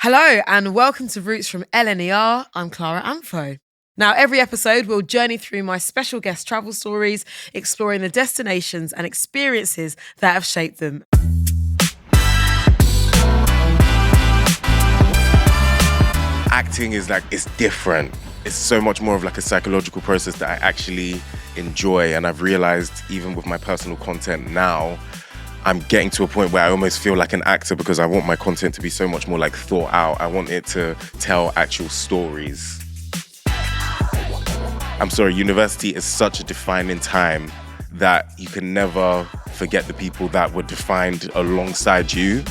Hello and welcome to Roots from LNER. I'm Clara Amfo. Now, every episode we'll journey through my special guest travel stories, exploring the destinations and experiences that have shaped them. Acting is it's different. It's so much more of a psychological process that I actually enjoy. And I've realized even with my personal content now, I'm getting to a point where I almost feel like an actor because I want my content to be so much more thought out. I want it to tell actual stories. I'm sorry, university is such a defining time that you can never forget the people that were defined alongside you.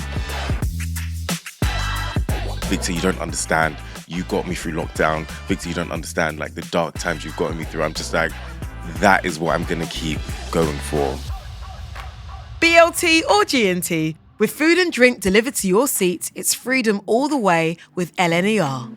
Victor, you don't understand. You got me through lockdown. Victor, you don't understand the dark times you've gotten me through. I'm just that is what I'm gonna keep going for. BLT or GNT, with food and drink delivered to your seat, it's freedom all the way with LNER.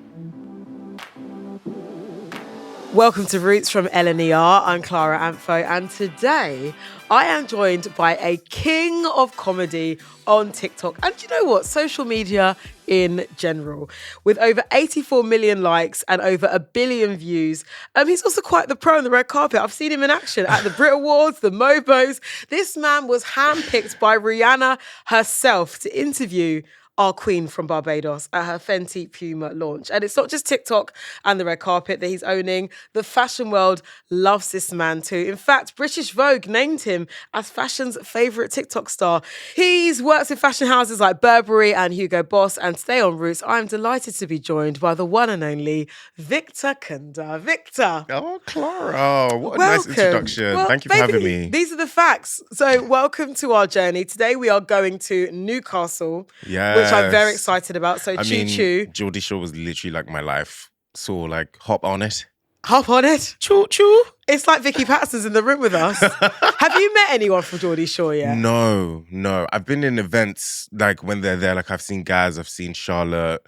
Welcome to Roots from LNER. I'm Clara Amfo, and today I am joined by a king of comedy on TikTok. And you know what? Social media in general. With over 84 million likes and over 1 billion views. He's also quite the pro on the red carpet. I've seen him in action at the Brit Awards, the Mobos. This man was handpicked by Rihanna herself to interview our queen from Barbados at her Fenty Puma launch. And it's not just TikTok and the red carpet that he's owning. The fashion world loves this man too. In fact, British Vogue named him as fashion's favourite TikTok star. He's worked in fashion houses like Burberry and Hugo Boss. And today on Roots, I'm delighted to be joined by the one and only Victor Kunda. Victor. Oh, Clara, what a nice introduction. Well, thank you for having me. These are the facts. So welcome to our journey. Today we are going to Newcastle. Yeah. Which I'm very excited about. So choo-choo. Geordie Shore was literally my life. So hop on it. Hop on it. Choo-choo. It's like Vicky Patterson's in the room with us. Have you met anyone from Geordie Shore yet? No. I've been in events when they're there. I've seen Gaz, I've seen Charlotte.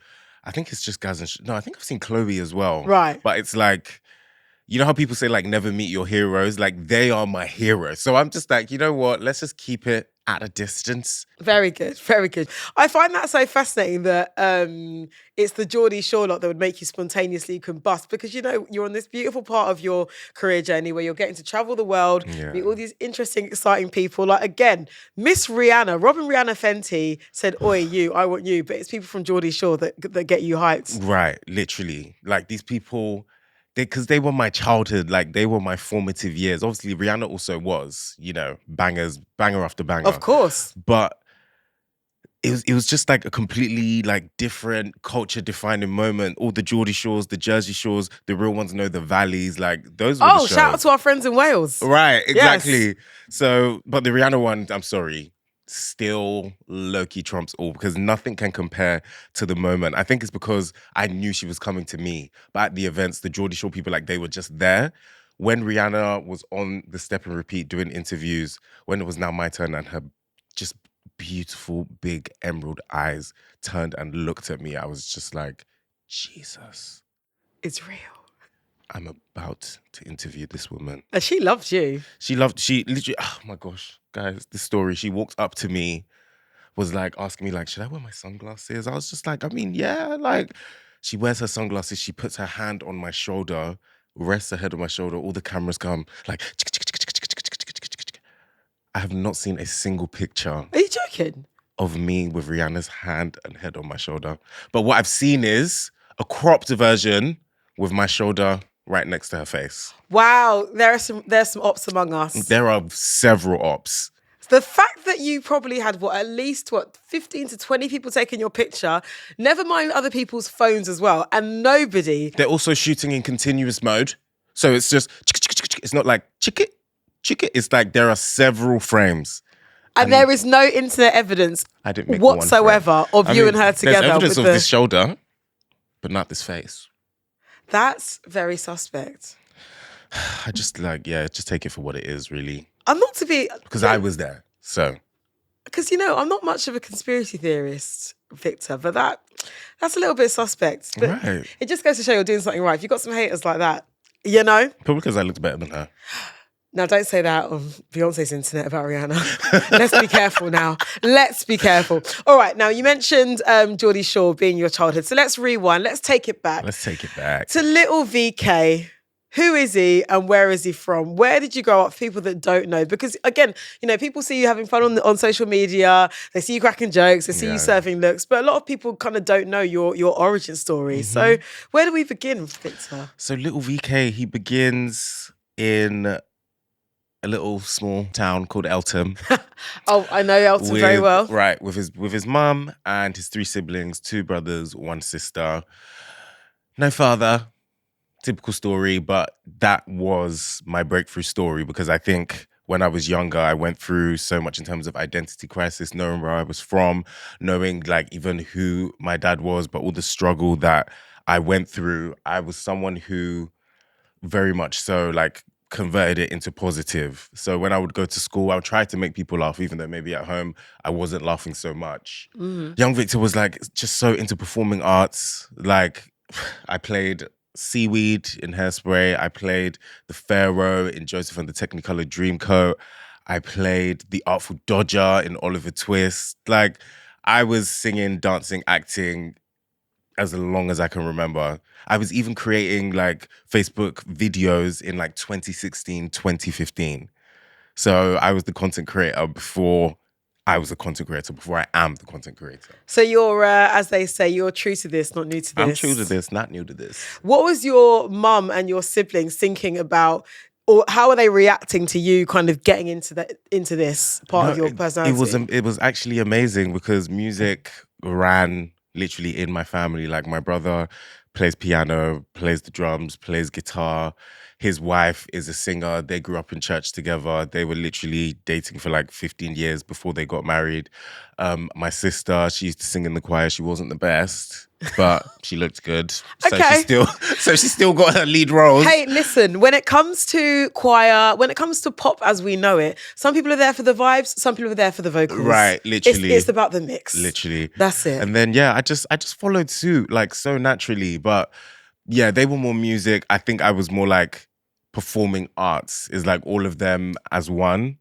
I think it's just Gaz and I think I've seen Chloe as well. Right. But it's you know how people say never meet your heroes? They are my heroes. So I'm just you know what? Let's just keep it at a distance. Very good, very good. I find that so fascinating that it's the Geordie Shore lot that would make you spontaneously combust because, you're on this beautiful part of your career journey where you're getting to travel the world, meet all these interesting, exciting people. Again, Miss Rihanna, Robin Rihanna Fenty said, "Oi, you, I want you," but it's people from Geordie Shore that get you hyped. Right, literally. These people... Because they were my childhood, they were my formative years. Obviously, Rihanna also was, banger after banger. Of course. But it was just a completely different culture-defining moment. All the Geordie Shores, the Jersey Shores, the real ones know the valleys. Those were the shows. Shout out to our friends in Wales. Right, exactly. Yes. So, but the Rihanna one, I'm sorry, still low-key trumps all because nothing can compare to the moment. I think it's because I knew she was coming to me. But at the events, the Geordie Shore people, they were just there. When Rihanna was on the Step and Repeat doing interviews, when it was now my turn and her just beautiful, big emerald eyes turned and looked at me, I was just Jesus. It's real. I'm about to interview this woman. And she loved you. She literally, oh my gosh, guys, this story. She walked up to me, was asking me should I wear my sunglasses? I was just yeah, she wears her sunglasses, she puts her hand on my shoulder, rests her head on my shoulder, all the cameras come, I have not seen a single picture. Are you joking? Of me with Rihanna's hand and head on my shoulder. But what I've seen is a cropped version with my shoulder right next to her face. Wow, there's some ops among us. There are several ops. The fact that you probably had, at least 15 to 20 people taking your picture, never mind other people's phones as well, and nobody... They're also shooting in continuous mode. So it's just, it's not chick it. It's there are several frames. And there is no internet evidence I didn't make whatsoever of you and her together. There's evidence of this shoulder, but not this face. That's very suspect. I just just take it for what it is, really. I'm not to be... Because I was there, so... Because, I'm not much of a conspiracy theorist, Victor, but that's a little bit suspect. But right. It just goes to show you're doing something right. If you've got some haters like that, Probably because I looked better than her. Now, don't say that on Beyonce's internet about Rihanna. Let's be careful now. Let's be careful. All right. Now, you mentioned Geordie Shore being your childhood. So let's rewind. Let's take it back. Let's take it back. To little VK. Who is he and where is he from? Where did you grow up? People that don't know. Because again, you know, people see you having fun on social media. They see you cracking jokes. They see you serving looks. But a lot of people kind of don't know your origin story. So where do we begin, Victor? So little VK, he begins in a little small town called Eltham. Oh, I know Eltham very well. Right, with his mum and his 3 siblings, 2 brothers, 1 sister. No father. Typical story, but that was my breakthrough story because I think when I was younger, I went through so much in terms of identity crisis, knowing where I was from, knowing like even who my dad was, but all the struggle that I went through. I was someone who very much so like converted it into positive. So when I would go to school, I would try to make people laugh, even though maybe at home I wasn't laughing so much. Young Victor was like just so into performing arts. Like I played Seaweed in Hairspray. I played the Pharaoh in Joseph and the Technicolor Dreamcoat. I played the Artful Dodger in Oliver Twist. Like I was singing, dancing, acting as long as I can remember. I was even creating like Facebook videos in like 2016, 2015. So I was the content creator before I was a content creator, before I am the content creator. So you're, as they say, you're true to this, not new to this. I'm true to this, not new to this. What was your mum and your siblings thinking about, or how are they reacting to you kind of getting into this part of your personality? It was actually amazing because music ran literally in my family. Like my brother plays piano, plays the drums, plays guitar. His wife is a singer. They grew up in church together. They were literally dating for like 15 years before they got married. My sister, she used to sing in the choir. She wasn't the best, but she looked good. Okay. So she still got her lead roles. Hey, listen, when it comes to choir, when it comes to pop as we know it, some people are there for the vibes, some people are there for the vocals. Right, literally. It's about the mix. Literally. That's it. And then, yeah, I just followed suit, like so naturally. But yeah, they were more music. I think I was more like performing arts, is like all of them as one.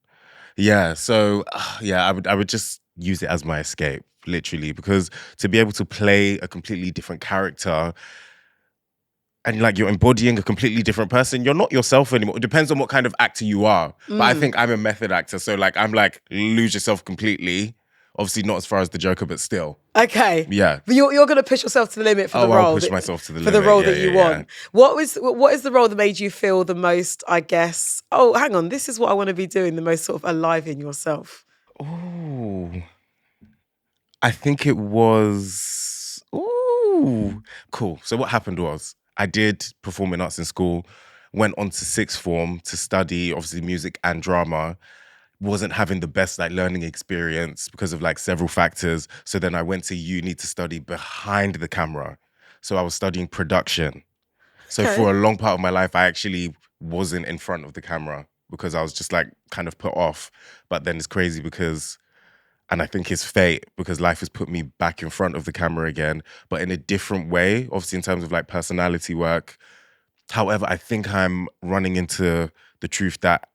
Yeah, so yeah, I would just use it as my escape, literally, because to be able to play a completely different character and like you're embodying a completely different person, you're not yourself anymore. It depends on what kind of actor you are. But I think I'm a method actor, so like I'm like lose yourself completely. Obviously not as far as the Joker, but still. Okay. Yeah. But you're going to push yourself to the limit for the role. I'll push myself to the limit. For the role that you want. What is the role that made you feel the most, I guess, oh, hang on, this is what I want to be doing, the most sort of alive in yourself? Oh, I think it was, cool. So what happened was I did performing arts in school, went on to 6th form to study, obviously, music and drama. Wasn't having the best like learning experience because of like several factors. So then I went to uni to study behind the camera. So I was studying production. So for a long part of my life, I actually wasn't in front of the camera because I was just like kind of put off. But then it's crazy because, and I think it's fate because life has put me back in front of the camera again, but in a different way, obviously in terms of like personality work. However, I think I'm running into the truth that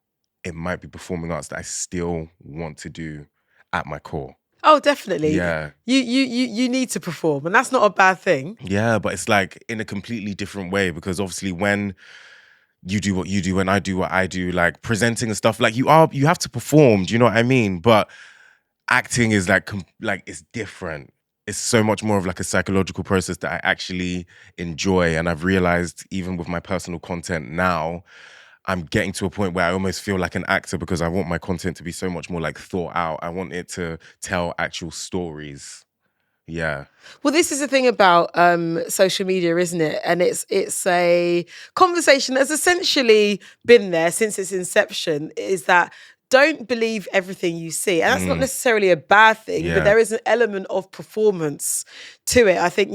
it might be performing arts that I still want to do at my core. Oh, definitely. Yeah. You need to perform, and that's not a bad thing. Yeah, but it's like in a completely different way because obviously when you do what you do, when I do what I do, like presenting and stuff, like you have to perform, do you know what I mean? But acting is like it's different. It's so much more of like a psychological process that I actually enjoy. And I've realized even with my personal content now, I'm getting to a point where I almost feel like an actor because I want my content to be so much more like thought out. I want it to tell actual stories. Yeah. Well, this is the thing about social media, isn't it? And it's a conversation that's essentially been there since its inception, is that don't believe everything you see. And that's not necessarily a bad thing, but there is an element of performance to it. I think,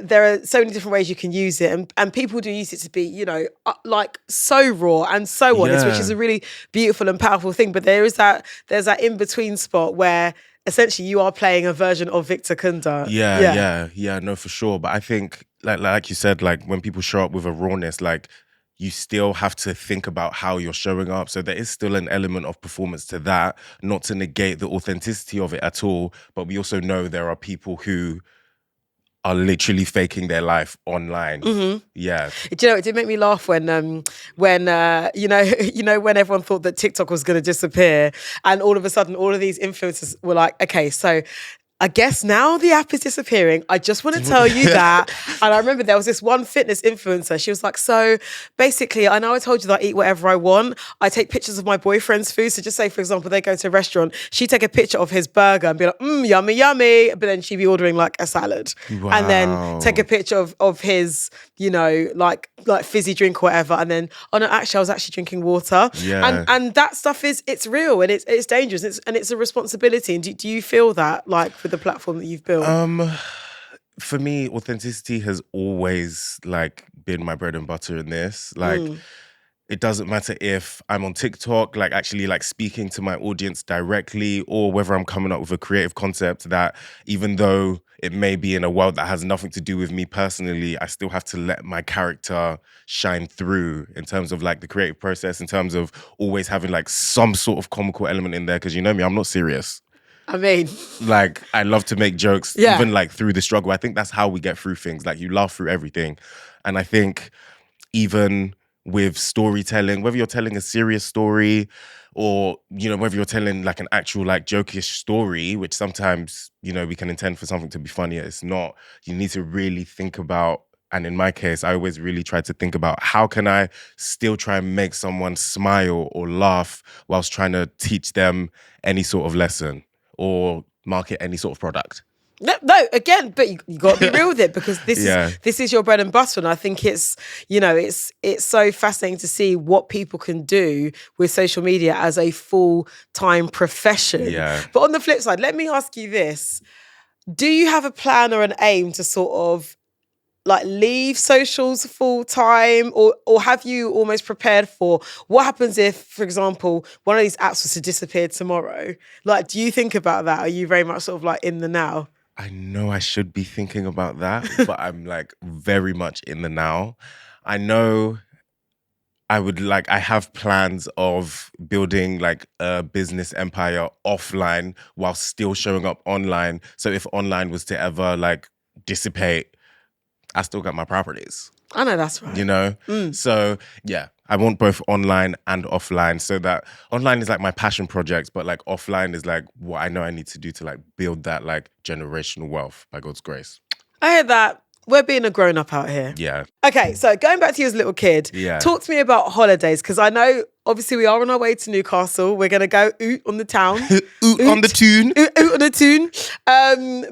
there are so many different ways you can use it, and people do use it to be, like so raw and so honest, which is a really beautiful and powerful thing. But there's that in between spot where essentially you are playing a version of Victor Kunda. Yeah, no, for sure. But I think, like you said, like when people show up with a rawness, like you still have to think about how you're showing up. So there is still an element of performance to that, not to negate the authenticity of it at all. But we also know there are people who are literally faking their life online. Yeah. Do you know, it did make me laugh when when everyone thought that TikTok was going to disappear, and all of a sudden, all of these influencers were like, okay, so I guess now the app is disappearing. I just want to tell you that. And I remember there was this one fitness influencer. She was like, so basically, I know I told you that I eat whatever I want. I take pictures of my boyfriend's food. So just say, for example, they go to a restaurant. She'd take a picture of his burger and be like, yummy, yummy. But then she'd be ordering like a salad. Wow. And then take a picture of his, like fizzy drink or whatever. And then, oh no, actually, I was actually drinking water. Yeah. And that stuff it's real and it's dangerous. And it's a responsibility. And do you feel that like with the platform that you've built? For me, authenticity has always like been my bread and butter in this. Like, it doesn't matter if I'm on TikTok, like actually like speaking to my audience directly, or whether I'm coming up with a creative concept that, even though it may be in a world that has nothing to do with me personally, I still have to let my character shine through in terms of like the creative process, in terms of always having like some sort of comical element in there. Because you know me, I'm not serious. I mean, like, I love to make jokes, yeah. even like through the struggle. I think that's how we get through things. Like, you laugh through everything. And I think even with storytelling, whether you're telling a serious story or, whether you're telling like an actual like jokish story, which sometimes, we can intend for something to be funny, it's not. You need to really think about, and in my case, I always really try to think about, how can I still try and make someone smile or laugh whilst trying to teach them any sort of lesson or market any sort of product. No, again, but you got to be real with it, because this is your bread and butter, and I think it's so fascinating to see what people can do with social media as a full-time profession. Yeah. But on the flip side, let me ask you this: do you have a plan or an aim to sort of like leave socials full time, or have you almost prepared for what happens if, for example, one of these apps was to disappear tomorrow? Like, do you think about that? Are you very much sort of like in the now? I know I should be thinking about that, but I'm like very much in the now. I know I have plans of building like a business empire offline while still showing up online. So if online was to ever like dissipate, I still got my properties. I know that's right. So yeah, I want both online and offline, so that online is like my passion project, but like offline is like what I know I need to do to like build that like generational wealth by God's grace. I hear that. We're being a grown-up out here. Yeah. Okay, so going back to you as a little kid, talk to me about holidays, because I know, obviously, we are on our way to Newcastle. We're going to go oot on the town. Oot on the tune. Oot on the tune.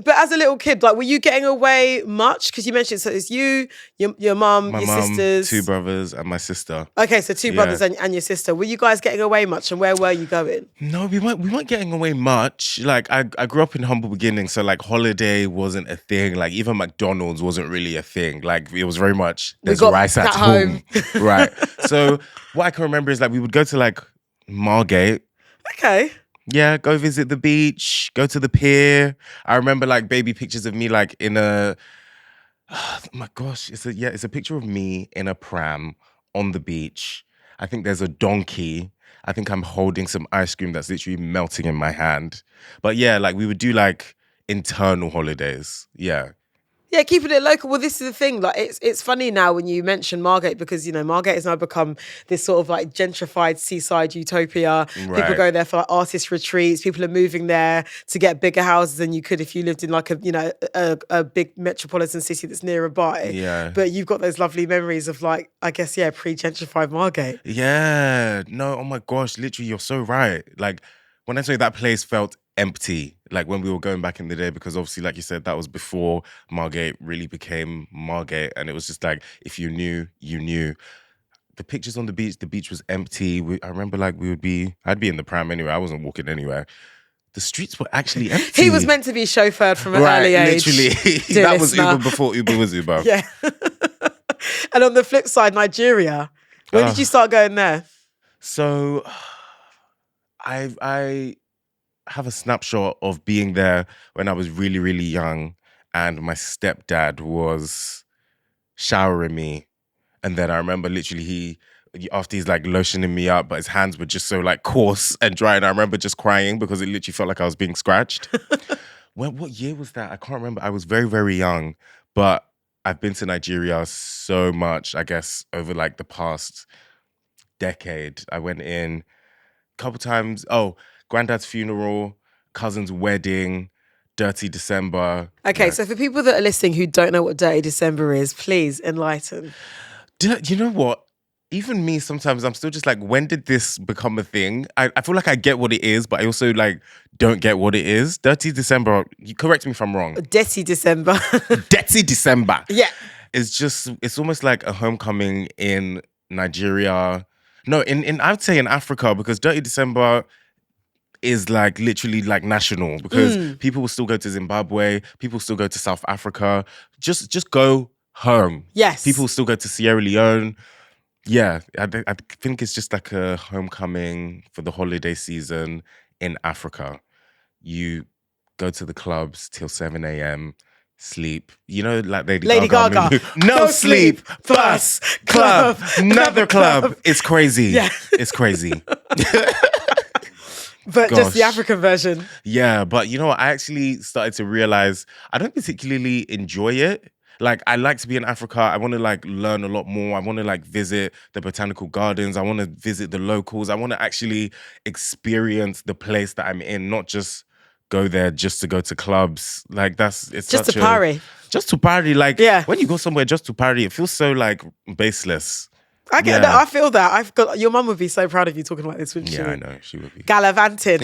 But as a little kid, like, were you getting away much? Because you mentioned, so it's you, your mum, your sisters. 2 brothers and my sister. Okay, so 2 brothers and your sister. Were you guys getting away much, and where were you going? No, we weren't getting away much. Like, I grew up in humble beginnings, so like holiday wasn't a thing. Like, even McDonald's wasn't really a thing. Like, it was very much, there's rice at home. Right. So what I can remember is like we would go to like Margate. Okay. Yeah, go visit the beach, go to the pier. I remember like baby pictures of me like in a, oh my gosh, it's a picture of me in a pram on the beach. I think there's a donkey. I think I'm holding some ice cream that's literally melting in my hand. But yeah, like we would do like internal holidays. Yeah. Yeah, keeping it local. Well, this is the thing. Like, it's funny now when you mention Margate, because Margate has now become this sort of like gentrified seaside utopia. Right. People go there for like artist retreats. People are moving there to get bigger houses than you could if you lived in like a big metropolitan city that's nearby. Yeah. But you've got those lovely memories of like, I guess, pre-gentrified Margate. Yeah. No, oh my gosh, literally, you're so right. Like, when I say that place felt empty, like when we were going back in the day, because obviously, like you said, that was before Margate really became Margate, and it was just like, if you knew, you knew. The pictures on the beach was empty. I remember like I'd be in the pram anyway, I wasn't walking anywhere. The streets were actually empty. He was meant to be chauffeured from an early age. Literally. That was Uber before Uber was Uber. Yeah. And on the flip side, Nigeria. When did you start going there? So I have a snapshot of being there when I was really, really young, and my stepdad was showering me And then I remember literally after he's like lotioning me up, but his hands were just so like coarse and dry. And I remember just crying because it literally felt like I was being scratched. What year was that? I can't remember. I was very, very young, but I've been to Nigeria so much, I guess, over like the past decade. I went in a couple times. Oh, granddad's funeral, cousin's wedding, Dirty December. Okay, so for people that are listening who don't know what Dirty December is, please enlighten. You know what? Even me, sometimes I'm still just like, when did this become a thing? I feel like I get what it is, but I also like don't get what it is. Dirty December, you correct me if I'm wrong. Dirty December. Dirty December. Yeah. It's almost like a homecoming in Nigeria. No, in I would say in Africa, because Dirty December is like literally like national, because people will still go to Zimbabwe, people still go to South Africa. Just go home. Yes. People still go to Sierra Leone. Yeah, I think it's just like a homecoming for the holiday season in Africa. You go to the clubs till 7 a.m., sleep. You know, like Lady Gaga. movie. No sleep, bus, club, another club. It's crazy. Yeah. It's crazy. But just the African version. Yeah, but you know what? I actually started to realize I don't particularly enjoy it. Like, I like to be in Africa. I want to like learn a lot more. I want to like visit the botanical gardens. I want to visit the locals. I want to actually experience the place that I'm in, not just go there just to go to clubs. Like it's just to party. Just to party. Like, yeah. When you go somewhere just to party, it feels so like baseless. I get that. I feel that. Your mum would be so proud of you talking like this, wouldn't she? Yeah, I know. She would be. Gallivanting.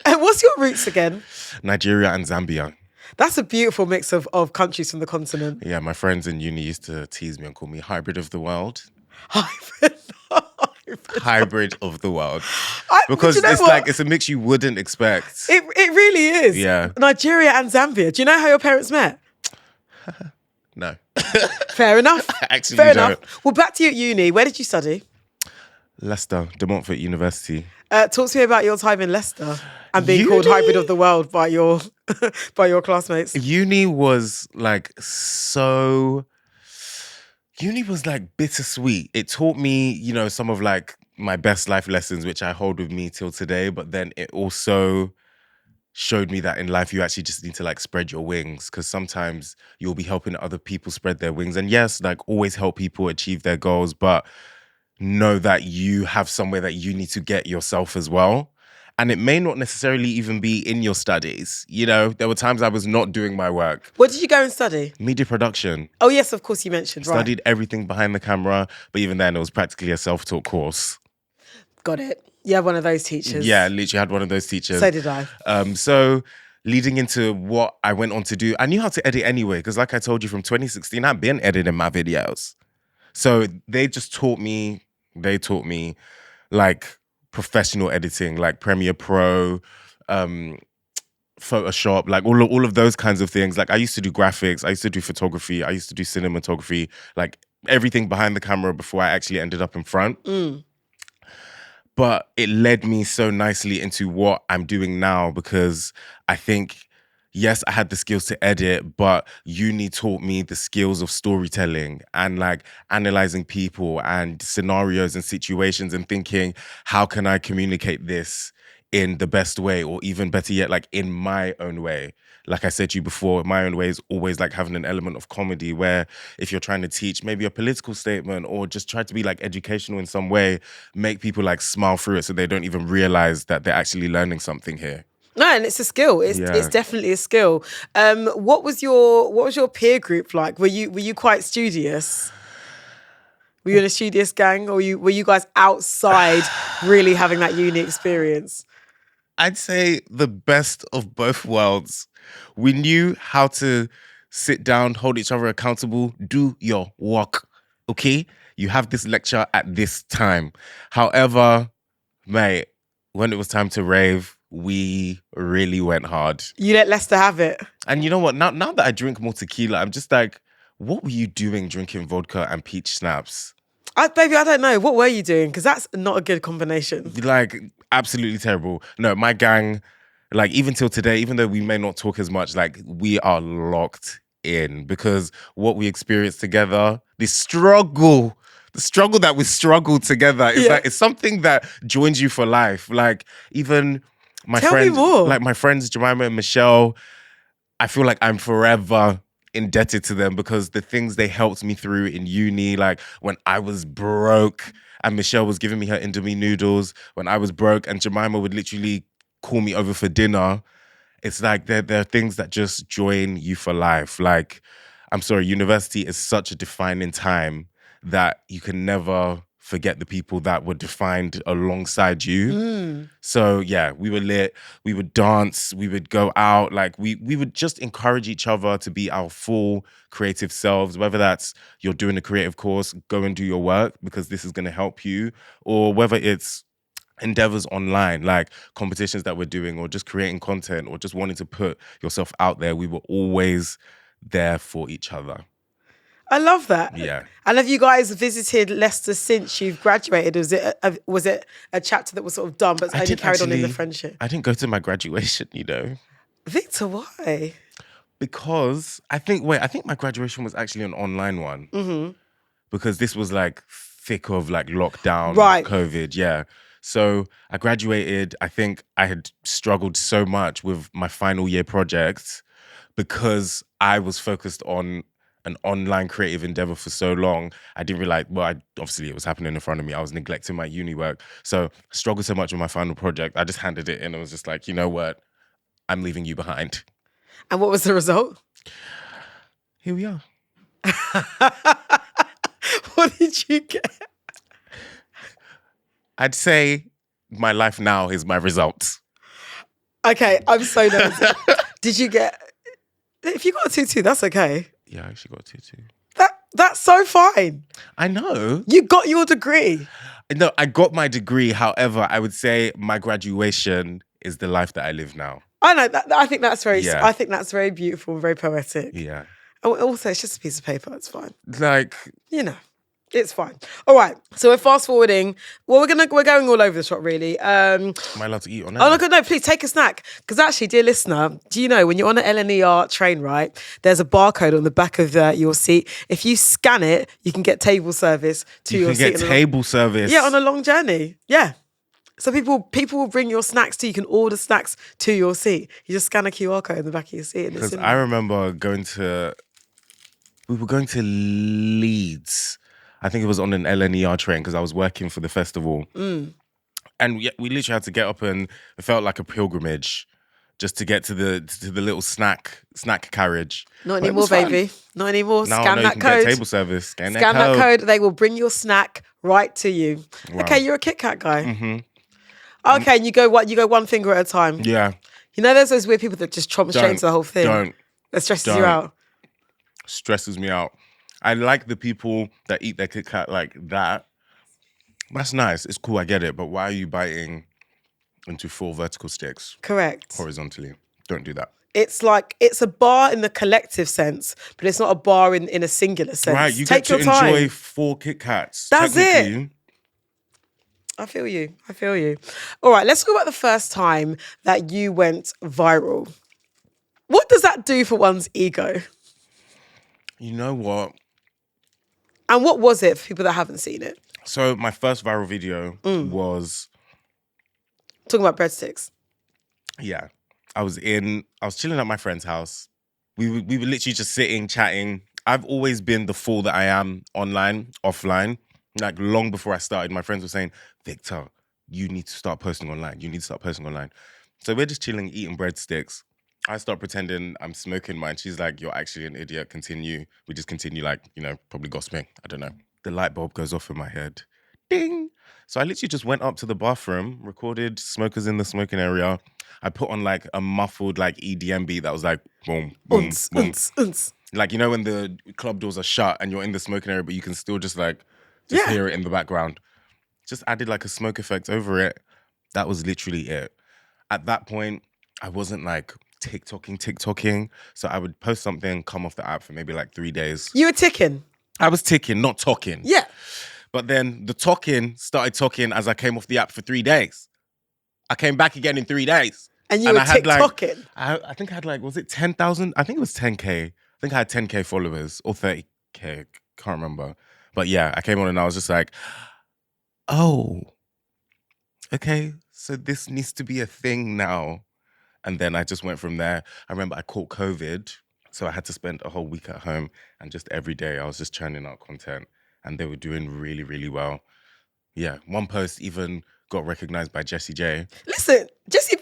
And what's your roots again? Nigeria and Zambia. That's a beautiful mix of countries from the continent. Yeah, my friends in uni used to tease me and call me hybrid of the world. Hybrid of the world. Because it's a mix you wouldn't expect. It really is. Yeah. Nigeria and Zambia. Do you know how your parents met? No. Fair enough. Actually, Fair enough. Well, back to you at uni. Where did you study? Leicester, De Montfort University. Talk to me about your time in Leicester and being called hybrid of the world by your classmates. Uni was like bittersweet. It taught me, some of like my best life lessons, which I hold with me till today. But then it also showed me that in life, you actually just need to like spread your wings, because sometimes you'll be helping other people spread their wings. And yes, like always help people achieve their goals, but know that you have somewhere that you need to get yourself as well. And it may not necessarily even be in your studies. There were times I was not doing my work. What did you go and study? Media production. Oh, yes, of course you mentioned. Studied everything behind the camera, but even then it was practically a self-taught course. Got it. You had one of those teachers. Yeah, literally had one of those teachers. So did I. So leading into what I went on to do, I knew how to edit anyway, because like I told you, from 2016, I've been editing my videos. So they taught me like professional editing, like Premiere Pro, Photoshop, like all of those kinds of things. Like I used to do graphics, I used to do photography, I used to do cinematography, like everything behind the camera before I actually ended up in front. But it led me so nicely into what I'm doing now, because I think, yes, I had the skills to edit, but uni taught me the skills of storytelling and like analyzing people and scenarios and situations and thinking, how can I communicate this in the best way, or even better yet, like in my own way. Like I said to you before, my own way is always like having an element of comedy, where if you're trying to teach maybe a political statement or just try to be like educational in some way, make people like smile through it so they don't even realize that they're actually learning something here. No, and it's a skill. It's definitely a skill. What was your peer group like? Were you quite studious? Were you in a studious gang, or were you guys outside really having that uni experience? I'd say the best of both worlds. We knew how to sit down, hold each other accountable, do your work, okay? You have this lecture at this time. However, mate, when it was time to rave, we really went hard. You let Leicester have it. And you know what? Now that I drink more tequila, I'm just like, what were you doing drinking vodka and peach schnapps? Baby, I don't know. What were you doing? Because that's not a good combination. Like, absolutely terrible. No, my gang, like, even till today, even though we may not talk as much, like, we are locked in, because what we experienced together, the struggle that we struggled together is like, it's something that joins you for life. Like, even Tell me more. my friends Jemima and Michelle, I feel like I'm forever indebted to them, because the things they helped me through in uni, like when I was broke and Michelle was giving me her Indomie noodles when I was broke, and Jemima would literally call me over for dinner. It's like there are things that just join you for life. Like, I'm sorry, university is such a defining time that you can never forget the people that were defined alongside you. So yeah, we were lit, we would dance, we would go out, like we would just encourage each other to be our full creative selves, whether that's you're doing a creative course, go and do your work because this is going to help you, or whether it's endeavors online, like competitions that we're doing, or just creating content, or just wanting to put yourself out there. We were always there for each other. I love that. Yeah. And have you guys visited Leicester since you've graduated? Was it a chapter that was sort of done, but only carried on in the friendship? I didn't go to my graduation, you know. Victor, why? Because I think my graduation was actually an online one. Because this was like thick of like lockdown, right. COVID, yeah. So I graduated. I think I had struggled so much with my final year projects because I was focused on an online creative endeavor for so long. I didn't realize, obviously it was happening in front of me. I was neglecting my uni work. So I struggled so much with my final project. I just handed it in and was just like, you know what? I'm leaving you behind. And what was the result? Here we are. What did you get? I'd say my life now is my results. Okay, I'm so nervous. Did you get... If you got a 2-2, that's okay. Yeah, I actually got a 2-2. That's so fine. I know. You got your degree. No, I got my degree. However, I would say my graduation is the life that I live now. I know. I think that's very beautiful and very poetic. Yeah. And also, it's just a piece of paper. It's fine. Like, you know. It's fine. All right. So we're fast forwarding. Well, we're going all over the shop, really. Am I allowed to eat on that? Oh, no, please take a snack. Because actually, dear listener, do you know when you're on an LNER train, right? There's a barcode on the back of your seat. If you scan it, you can get table service to your seat. You can get table service. Yeah, on a long journey. Yeah. So people will bring your snacks to you. You can order snacks to your seat. You just scan a QR code in the back of your seat. Because I remember we were going to Leeds. I think it was on an LNER train because I was working for the festival. And we literally had to get up, and it felt like a pilgrimage just to get to the little snack carriage. Not anymore, baby. Not anymore. Scan that code. Get table service. Scan that code. They will bring your snack right to you. Wow. Okay, you're a Kit Kat guy. Okay, and you go one finger at a time. Yeah. You know, there's those weird people that just chomp straight into the whole thing. That stresses you out. Stresses me out. I like the people that eat their Kit Kat like that. That's nice. It's cool. I get it. But why are you biting into 4 vertical sticks? Correct. Horizontally. Don't do that. It's like, it's a bar in the collective sense, but it's not a bar in a singular sense. Right. You get to enjoy 4 Kit Kats. That's it. I feel you. All right. Let's talk about the first time that you went viral. What does that do for one's ego? You know what? And what was it for people that haven't seen it? So my first viral video was... Talking about breadsticks. Yeah. I was chilling at my friend's house. We were literally just sitting, chatting. I've always been the fool that I am online, offline. Like long before I started, my friends were saying, Victor, you need to start posting online. So we're just chilling, eating breadsticks. I start pretending I'm smoking mine. She's like, you're actually an idiot. Continue. We just continue like, probably gossiping. I don't know. The light bulb goes off in my head. Ding. So I literally just went up to the bathroom, recorded smokers in the smoking area. I put on like a muffled like EDM beat that was like boom, boom, boom. Like, when the club doors are shut and you're in the smoking area, but you can still just hear it in the background. Just added like a smoke effect over it. That was literally it. At that point, I wasn't like TikToking. So I would post something, come off the app for maybe like 3 days. You were ticking? I was ticking, not talking. Yeah. But then the talking started talking as I came off the app for 3 days. I came back again in 3 days. And you were TikToking? I think I had like, was it 10,000? I think it was 10K. I think I had 10K followers or 30K, can't remember. But yeah, I came on and I was just like, oh, okay, so this needs to be a thing now. And then I just went from there. I remember I caught COVID, so I had to spend a whole week at home, and just every day I was just churning out content, and they were doing really, really well. Yeah, one post even got recognized by Jessie J. Listen, Jessie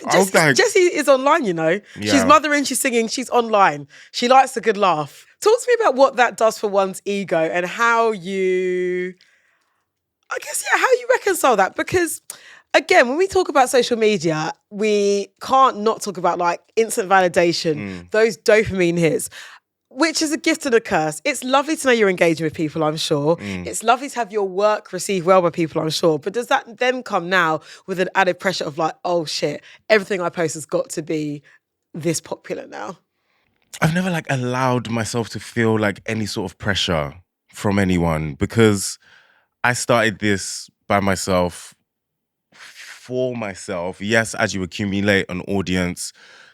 is online, you know. She's Yeah. mothering, she's singing, she's online. She likes a good laugh. Talk to me about what that does for one's ego and how you, I guess, yeah, how you reconcile that. Because again, when we talk about social media, we can't not talk about like instant validation, those dopamine hits, which is a gift and a curse. It's lovely to know you're engaging with people, I'm sure. It's lovely to have your work received well by people, I'm sure. But does that then come now with an added pressure of like, oh shit, everything I post has got to be this popular now? I've never like allowed myself to feel like any sort of pressure from anyone, because I started this by myself, for myself. Yes, as you accumulate an audience,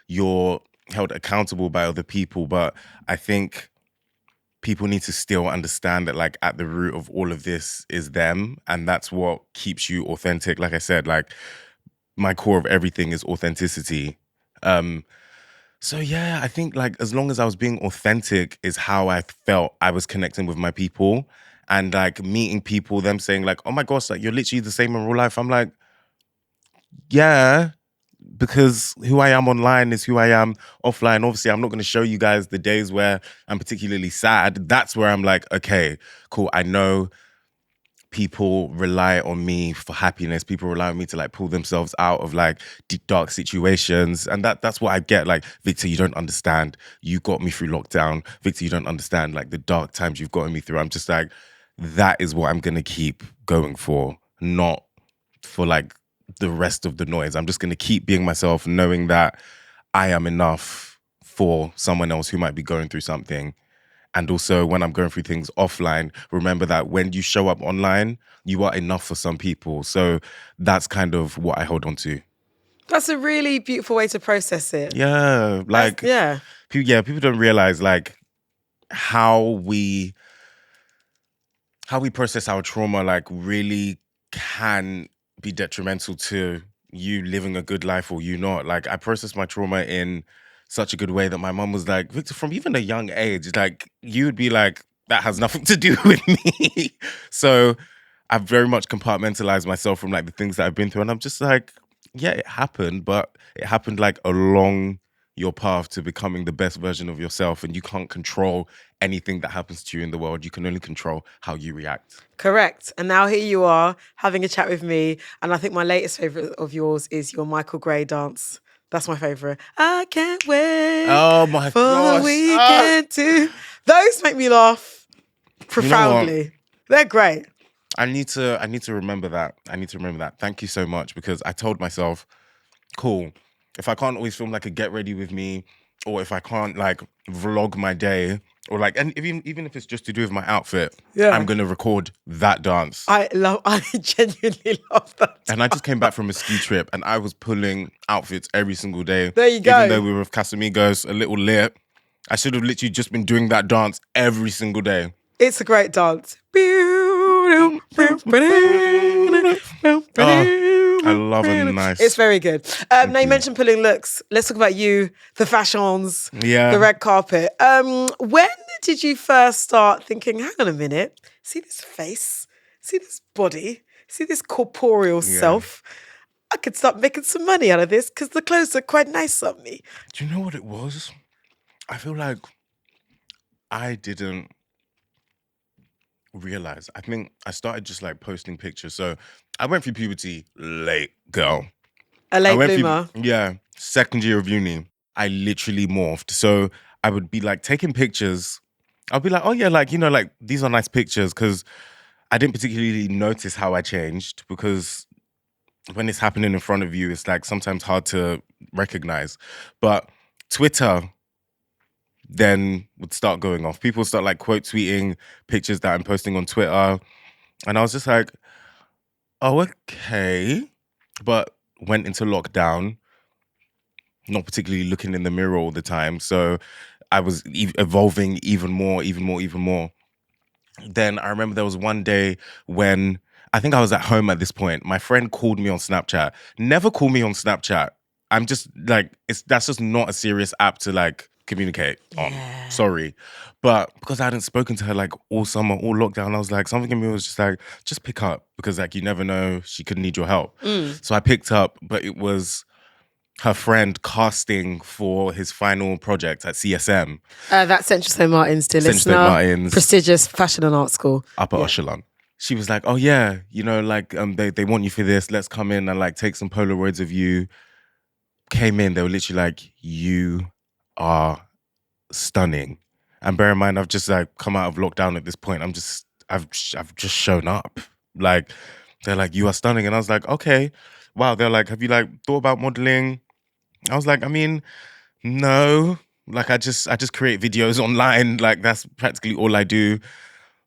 you're held accountable by other people, but I think people need to still understand that like at the root of all of this is them, and that's what keeps you authentic. Like I said, like my core of everything is authenticity. So yeah, I think like as long as I was being authentic is how I felt I was connecting with my people, and like meeting people, them saying like, oh my gosh, like you're literally the same in real life. I'm like, yeah, because who I am online is who I am offline. Obviously, I'm not going to show you guys the days where I'm particularly sad. That's where I'm like, okay, cool. I know people rely on me for happiness. People rely on me to like pull themselves out of like deep, dark situations. And that's what I get. Like, Victor, you don't understand. You got me through lockdown. Victor, you don't understand like the dark times you've gotten me through. I'm just like, that is what I'm going to keep going for, not for like the rest of the noise. I'm just going to keep being myself, knowing that I am enough for someone else who might be going through something. And also when I'm going through things offline, remember that when you show up online, you are enough for some people. So that's kind of what I hold on to. That's a really beautiful way to process it. Yeah. Like, people don't realize like how we process our trauma like really can be detrimental to you living a good life or you not. Like I processed my trauma in such a good way that my mum was like, Victor, from even a young age, like you would be like, that has nothing to do with me. So I've very much compartmentalized myself from like the things that I've been through. And I'm just like, yeah, it happened, but it happened like along your path to becoming the best version of yourself. And you can't control anything that happens to you in the world. You can only control how you react. Correct. And now here you are having a chat with me. And I think my latest favourite of yours is your Michael Gray dance. That's my favourite. I can't wait for the weekend to... Those make me laugh profoundly. You know, they're great. I need to remember that. Thank you so much, because I told myself, cool, if I can't always film like a get ready with me, or if I can't like vlog my day, or like, and even if it's just to do with my outfit, I'm gonna record that dance. I genuinely love that. And I just came back from a ski trip, and I was pulling outfits every single day. There you go. Even though we were with Casamigos, a little lit, I should have literally just been doing that dance every single day. It's a great dance. I love a nice... It's very good. Now you mentioned pulling looks. Let's talk about you, the fashions, the red carpet. When did you first start thinking, hang on a minute, see this face, see this body, see this corporeal self? I could start making some money out of this because the clothes are quite nice on me. Do you know what it was? I feel like I didn't realize. I think I started just like posting pictures. So I went through puberty late, girl. A late bloomer. Second year of uni. I literally morphed. So I would be like taking pictures. I'll be like, oh yeah, like, you know, like these are nice pictures, because I didn't particularly notice how I changed, because when it's happening in front of you, it's like sometimes hard to recognize. But Twitter then would start going off. People start like quote tweeting pictures that I'm posting on Twitter. And I was just like, oh, okay. But went into lockdown, not particularly looking in the mirror all the time. So I was evolving even more. Then I remember there was one day when I think I was at home at this point. My friend called me on Snapchat. Never call me on Snapchat. I'm just like, that's just not a serious app to like communicate on. Yeah. Sorry. But because I hadn't spoken to her like all summer, all lockdown, I was like, something in me was just like, just pick up because like you never know, she could need your help. So I picked up, but it was her friend casting for his final project at CSM. That's Central St. Martin's, dear Central listener. St. Martin's. Prestigious fashion and art school. Upper echelon. She was like, oh yeah, you know, like they want you for this. Let's come in and like take some Polaroids of you. Came in, they were literally like, you are stunning. And bear in mind, I've just like come out of lockdown at this point. I've just shown up. Like, they're like, you are stunning. And I was like, okay. Wow. They're like, have you like thought about modeling? I was like, I mean, no. Like, I just create videos online. Like, that's practically all I do.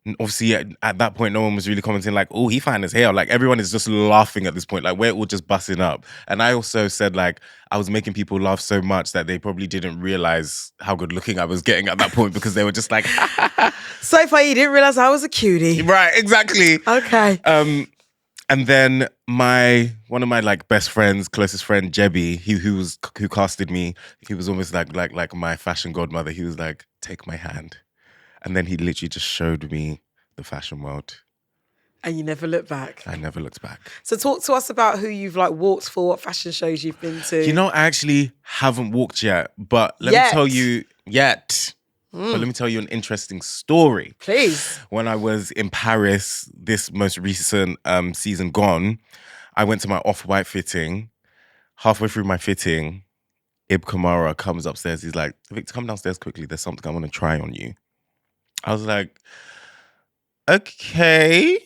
And obviously, at that point, no one was really commenting like, oh, he fine as hell. Like, everyone is just laughing at this point. Like, we're all just busting up. And I also said, like, I was making people laugh so much that they probably didn't realize how good looking I was getting at that point because they were just like, So far, you didn't realize I was a cutie. Right, exactly. Okay. And then one of my like best friends, closest friend, Jebby, who casted me, he was almost like my fashion godmother. He was like, take my hand. And then he literally just showed me the fashion world. And you never looked back. I never looked back. So talk to us about who you've like walked for, what fashion shows you've been to. You know, I actually haven't walked yet, but let me tell you But let me tell you an interesting story. Please. When I was in Paris, this most recent season gone, I went to my off-white fitting. Halfway through my fitting, Ib Kamara comes upstairs. He's like, Victor, come downstairs quickly. There's something I want to try on you. I was like, okay.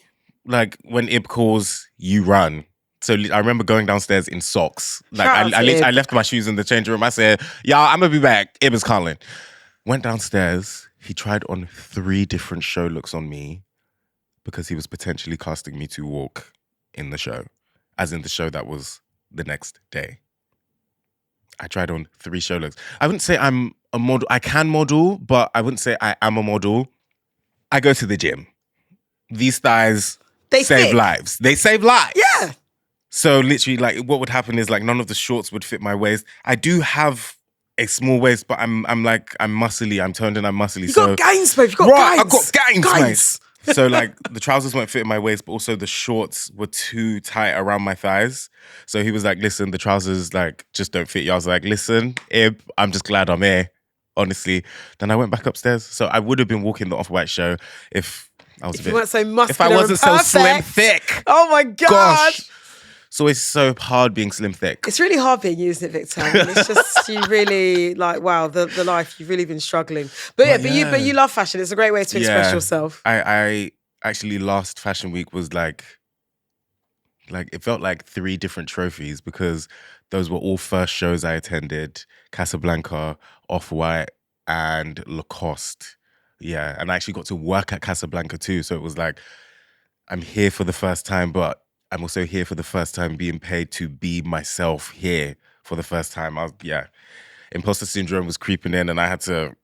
Like when Ib calls, you run. So I remember going downstairs in socks. Like I left my shoes in the change room. I said, y'all, I'm gonna be back. Ib is calling. Went downstairs. He tried on 3 different show looks on me because he was potentially casting me to walk in the show, as in the show that was the next day. I tried on 3 show looks. I wouldn't say I'm a model. I can model, but I wouldn't say I am a model. I go to the gym. These thighs save lives. They save lives. Yeah. So literally, like, what would happen is like none of the shorts would fit my waist. I do have a small waist, but I'm muscly. I'm toned and I'm muscly. You got gains, babe. You got gains. I've got gains, mate. So like the trousers won't fit in my waist, but also the shorts were too tight around my thighs. So he was like, listen, the trousers like just don't fit you. I was like, listen, Ib, I'm just glad I'm here, honestly. Then I went back upstairs. So I would have been walking the Off-White show if I was if you weren't so muscular, if I wasn't so slim thick. Oh my gosh. So it's so hard being slim thick. It's really hard being you, isn't it, Victor? I mean, it's just you really like wow the life you've really been struggling. But you love fashion. It's a great way to express yourself. I actually last Fashion Week was like it felt like 3 different trophies because those were all first shows I attended: Casablanca, Off-White, and Lacoste. Yeah, and I actually got to work at Casablanca too. So it was like I'm here for the first time, but I'm also here for the first time being paid to be myself here for the first time. Imposter syndrome was creeping in and I had to...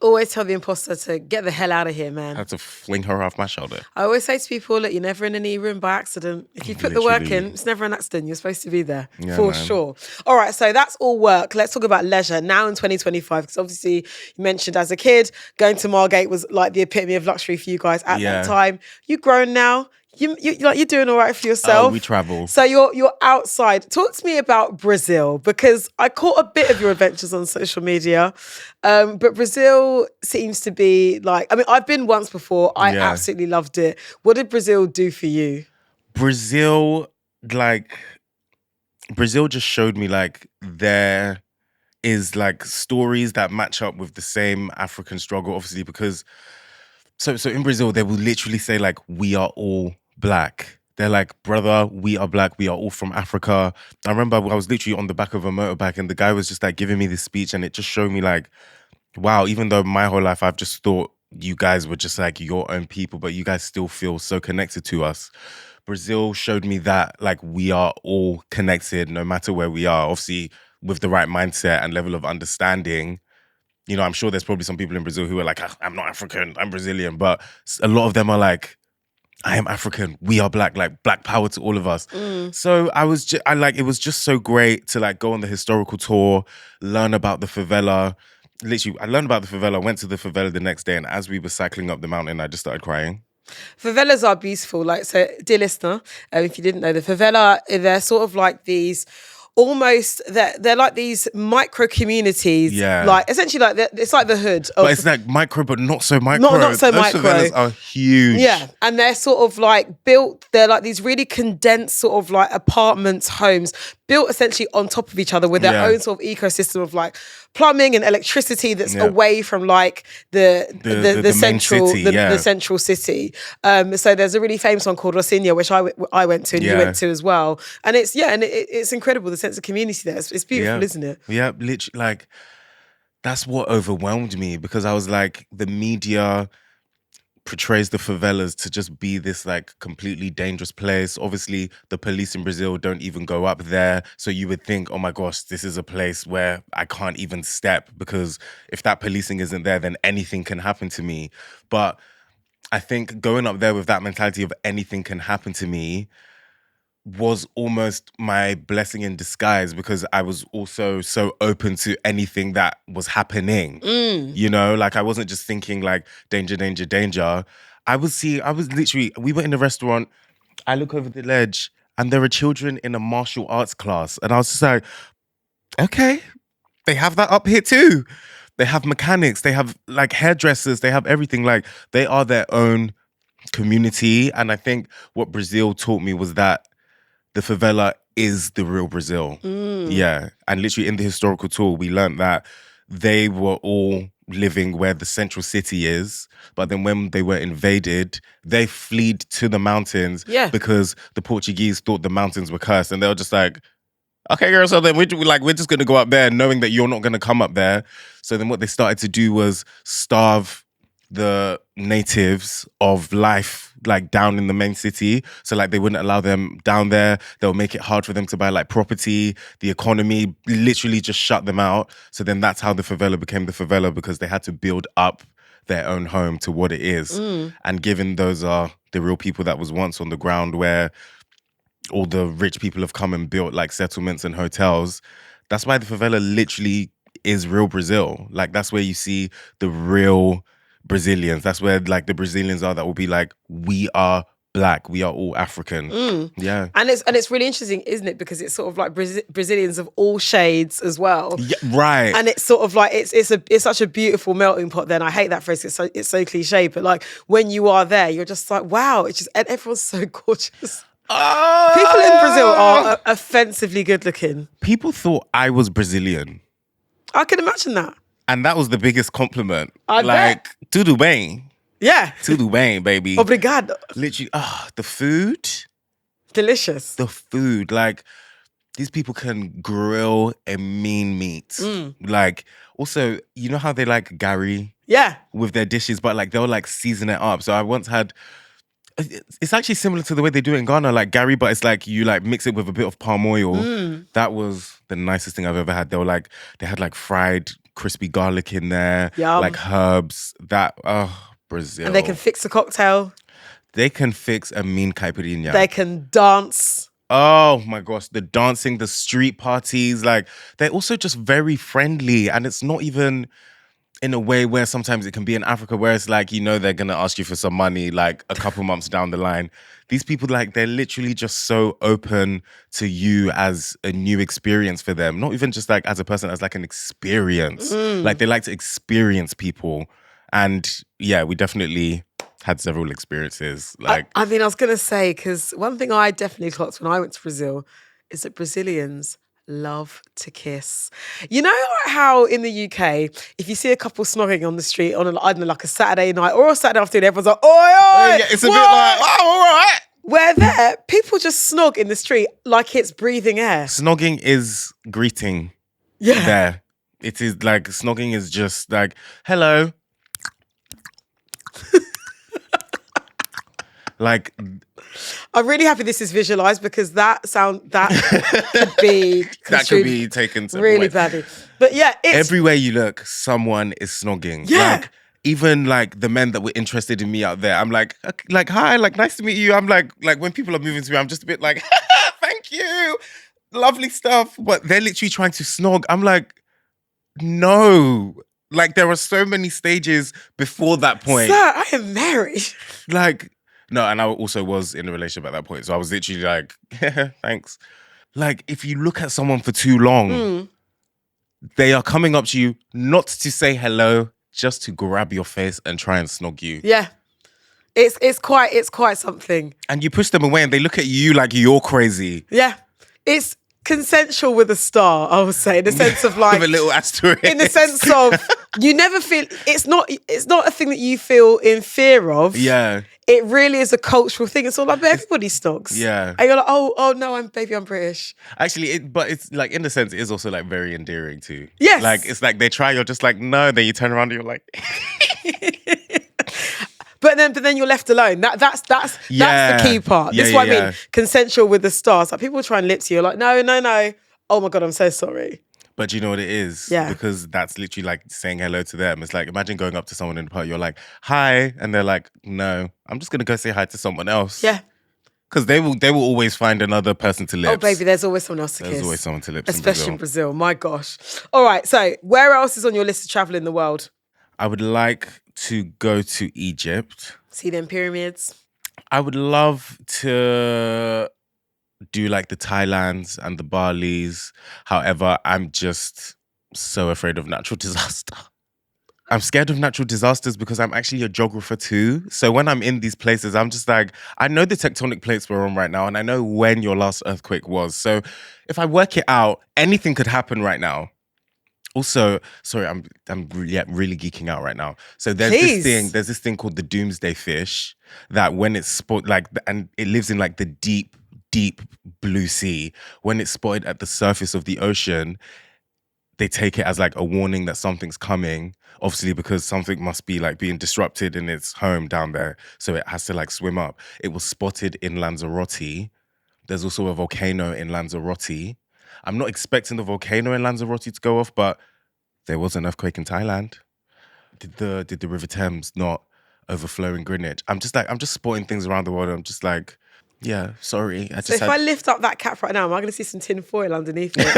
Always tell the imposter to get the hell out of here, man. I had to fling her off my shoulder. I always say to people, look, you're never in an E-room by accident. If you put the work in, it's never an accident. You're supposed to be there, for sure. All right, so that's all work. Let's talk about leisure now in 2025, because obviously you mentioned as a kid, going to Margate was like the epitome of luxury for you guys at that time. You've grown now. You're doing all right for yourself. Oh, we travel. So you're outside. Talk to me about Brazil, because I caught a bit of your adventures on social media. But Brazil seems to be like, I mean, I've been once before. I absolutely loved it. What did Brazil do for you? Brazil just showed me like there is like stories that match up with the same African struggle, obviously, because so in Brazil, they will literally say like, we are all black. They're like, brother, we are black. We are all from Africa. I remember I was literally on the back of a motorbike and the guy was just like giving me this speech and it just showed me like, wow, even though my whole life I've just thought you guys were just like your own people, but you guys still feel so connected to us. Brazil showed me that like we are all connected no matter where we are. Obviously, with the right mindset and level of understanding, you know, I'm sure there's probably some people in Brazil who are like, "Ah, I'm not African, I'm Brazilian," but a lot of them are like, I am African. We are black. Like black power to all of us. So it was just so great to like go on the historical tour, learn about the favela. Literally, I learned about the favela. Went to the favela the next day, and as we were cycling up the mountain, I just started crying. Favelas are beautiful. Like, so, dear listener, if you didn't know, the favela, they're sort of like these almost, they're like these micro communities. Yeah. Like, essentially, like, it's like the hood. But it's like micro, but not so micro. Not so Those micro. favelas are huge. Yeah, and they're sort of like built, they're like these really condensed sort of like apartments, homes, built essentially on top of each other with their own sort of ecosystem of like plumbing and electricity that's away from like the central city, the central city. So there's a really famous one called Rocinha, which I went to and you went to as well. And it's incredible, the sense of community there. It's beautiful, isn't it? Yeah, literally, like that's what overwhelmed me because I was like, the media portrays the favelas to just be this like completely dangerous place. Obviously, the police in Brazil don't even go up there. So you would think, oh my gosh, this is a place where I can't even step because if that policing isn't there, then anything can happen to me. But I think going up there with that mentality of anything can happen to me was almost my blessing in disguise because I was also so open to anything that was happening. You know, like I wasn't just thinking like danger, danger, danger. I was literally, we were in a restaurant, I look over the ledge and there are children in a martial arts class. And I was just like, okay, they have that up here too. They have mechanics, they have like hairdressers, they have everything. Like they are their own community. And I think what Brazil taught me was that the favela is the real Brazil. Yeah. And literally in the historical tour, we learned that they were all living where the central city is. But then when they were invaded, they fled to the mountains because the Portuguese thought the mountains were cursed. And they were just like, okay, girl, so then we're just going to go up there knowing that you're not going to come up there. So then what they started to do was starve the natives of life like down in the main city. So like they wouldn't allow them down there. They'll make it hard for them to buy like property. The economy literally just shut them out. So then that's how the favela became the favela because they had to build up their own home to what it is. And given those are the real people that was once on the ground where all the rich people have come and built like settlements and hotels, that's why the favela literally is real Brazil. Like that's where you see the real Brazilians. That's where like the Brazilians are that will be like, we are black, we are all African. Yeah. And it's really interesting, isn't it? Because it's sort of like Brazilians of all shades as well. Yeah, right. And it's sort of like it's such a beautiful melting pot. Then I hate that phrase. It's so cliche, but like when you are there, you're just like, wow, it's just, and everyone's so gorgeous. People in Brazil are offensively good looking. People thought I was Brazilian. I can imagine that. And that was the biggest compliment. I like, tudo bem. Yeah. Tudo bem, baby. Obrigado. Literally, the food. Delicious. The food. Like, these people can grill a mean meat. Like, also, you know how they like Gary? Yeah. With their dishes, but like, they'll like season it up. So I once had... It's actually similar to the way they do it in Ghana, like Gary, but it's like you like mix it with a bit of palm oil. That was the nicest thing I've ever had. They had like fried crispy garlic in there, like herbs. Brazil. And they can fix a cocktail. They can fix a mean caipirinha. They can dance. Oh my gosh, the dancing, the street parties, like they're also just very friendly, and it's not even in a way where sometimes it can be in Africa where it's like, you know, they're going to ask you for some money like a couple months down the line. These people, like, they're literally just so open to you as a new experience for them. Not even just like as a person, as like an experience. Like they like to experience people. And yeah, we definitely had several experiences. Like, I mean, I was going to say, because one thing I definitely clocked when I went to Brazil is that Brazilians love to kiss. You know how in the UK, if you see a couple snogging on the street on I don't know, like a Saturday night or a Saturday afternoon, everyone's like, oi, oi, yeah, it's a bit like, oh, all right. Where there, people just snog in the street like it's breathing air. Snogging is greeting. Yeah. There. It is like, snogging is just like, hello. Like, I'm really happy this is visualised because that could be That could be taken to really badly. But yeah, it's everywhere you look, someone is snogging. Yeah. Like, even like the men that were interested in me out there, I'm like, hi, like, nice to meet you. I'm like when people are moving to me, I'm just a bit like, thank you, lovely stuff. But they're literally trying to snog. I'm like, no. Like, there are so many stages before that point. Sir, I am married. Like, no, and I also was in a relationship at that point. So I was literally like, thanks. Like, if you look at someone for too long, they are coming up to you not to say hello, just to grab your face and try and snog you. Yeah. It's quite something. And you push them away and they look at you like you're crazy. Yeah. It's consensual with a star, I would say, in the sense of like With a little asterisk. In the sense of you never feel it's not a thing that you feel in fear of. Yeah. It really is a cultural thing. It's all like, but everybody snogs. Yeah. And you're like, oh no, I'm British. Actually, but it's like, in a sense, it is also like very endearing too. Yes. Like, it's like they try, you're just like, no, then you turn around and you're like... But then you're left alone. That's the key part. This is what I mean. Consensual with the stars. Like, people try and lip to you. You're like, no. Oh my God, I'm so sorry. But you know what it is? Yeah. Because that's literally like saying hello to them. It's like, imagine going up to someone in the party, you're like, hi. And they're like, no, I'm just going to go say hi to someone else. Yeah. Because they will always find another person to lips. Oh, baby, there's always someone else to kiss. There's always someone to lips. Especially in Brazil. My gosh. All right. So where else is on your list to travel in the world? I would like to go to Egypt. See them pyramids. I would love to do like the Thailands and the Balis. However, I'm just so afraid of natural disaster. I'm scared of natural disasters because I'm actually a geographer too. So when I'm in these places, I'm just like, I know the tectonic plates we're on right now and I know when your last earthquake was. So if I work it out, anything could happen right now. Also, sorry, I'm really geeking out right now. So there's this thing called the doomsday fish that when it's and it lives in like the deep blue sea. When it's spotted at the surface of the ocean, they take it as like a warning that something's coming. Obviously, because something must be like being disrupted in its home down there. So it has to like swim up. It was spotted in Lanzarote. There's also a volcano in Lanzarote. I'm not expecting the volcano in Lanzarote to go off, but there was an earthquake in Thailand. Did the River Thames not overflow in Greenwich? I'm just spotting things around the world. I'm just like, yeah, sorry. If I lift up that cap right now, am I going to see some tin foil underneath it?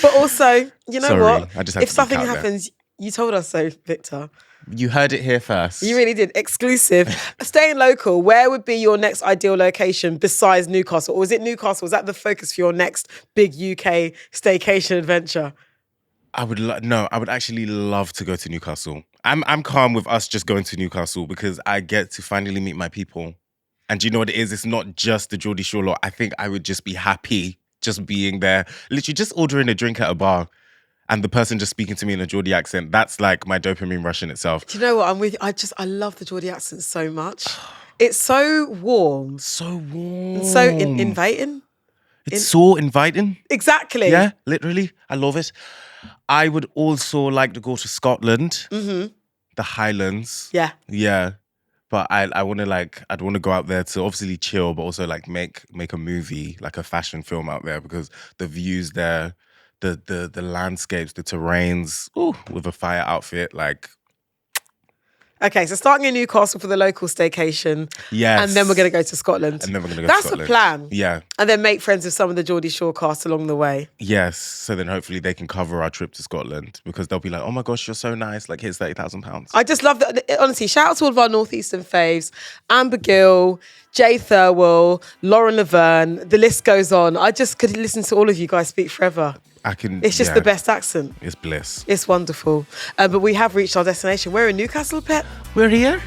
But also, you know what? If something happens, you told us so, Victor. You heard it here first. You really did. Exclusive. Staying local, where would be your next ideal location besides Newcastle? Or was it Newcastle? Was that the focus for your next big UK staycation adventure? I would actually love to go to Newcastle. I'm calm with us just going to Newcastle because I get to finally meet my people. And do you know what it is? It's not just the Geordie Shore lot. I think I would just be happy just being there. Literally just ordering a drink at a bar. And the person just speaking to me in a Geordie accent, that's like my dopamine rush in itself. Do you know what? I'm with you. I love the Geordie accent so much. It's so warm. So warm. And so inviting. It's so inviting. Exactly. Yeah, literally. I love it. I would also like to go to Scotland. Mm-hmm. The Highlands. Yeah. Yeah. But I'd want to go out there to obviously chill, but also like make a movie, like a fashion film out there because the views there, the landscapes, the terrains, with a fire outfit, like. Okay, so starting in Newcastle for the local staycation. Yes. And then we're going to go to Scotland. That's the plan. Yeah. And then make friends with some of the Geordie Shore cast along the way. Yes. So then hopefully they can cover our trip to Scotland because they'll be like, oh my gosh, you're so nice. Like, here's £30,000. I just love that. Honestly, shout out to all of our Northeastern faves. Amber Gill, Jay Thirlwell, Lauren Laverne. The list goes on. I just could listen to all of you guys speak forever. It's just the best accent. It's bliss. It's wonderful. But we have reached our destination. We're in Newcastle, Pet. We're here.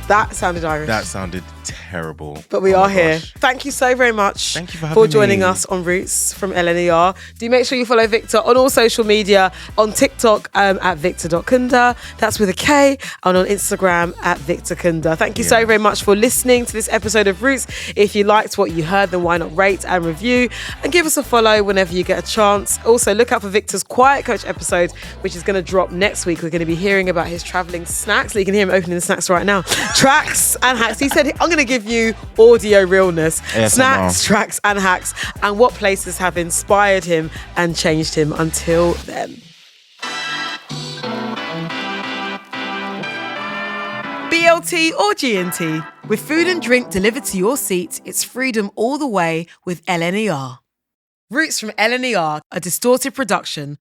That sounded Irish. That sounded terrible. But we Oh are my here. gosh. Thank you so very much Thank you for having joining me. us on Roots from LNER. Do make sure you follow Victor on all social media, on TikTok at victor.kunda, that's with a K, and on Instagram at Victor Kunda. Thank you so very much for listening to this episode of Roots. If you liked what you heard, then why not rate and review and give us a follow whenever you get a chance. Also, look out for Victor's Quiet Coach episode, which is going to drop next week. We're going to be hearing about his travelling snacks. You can hear him opening the snacks right now. Tracks and hacks. He said, I'm going to give you audio realness. ASMR. Snacks, tracks and hacks, and what places have inspired him and changed him until then. BLT or GNT, with food and drink delivered to your seat, it's freedom all the way with LNER. Roots from LNER, a distorted production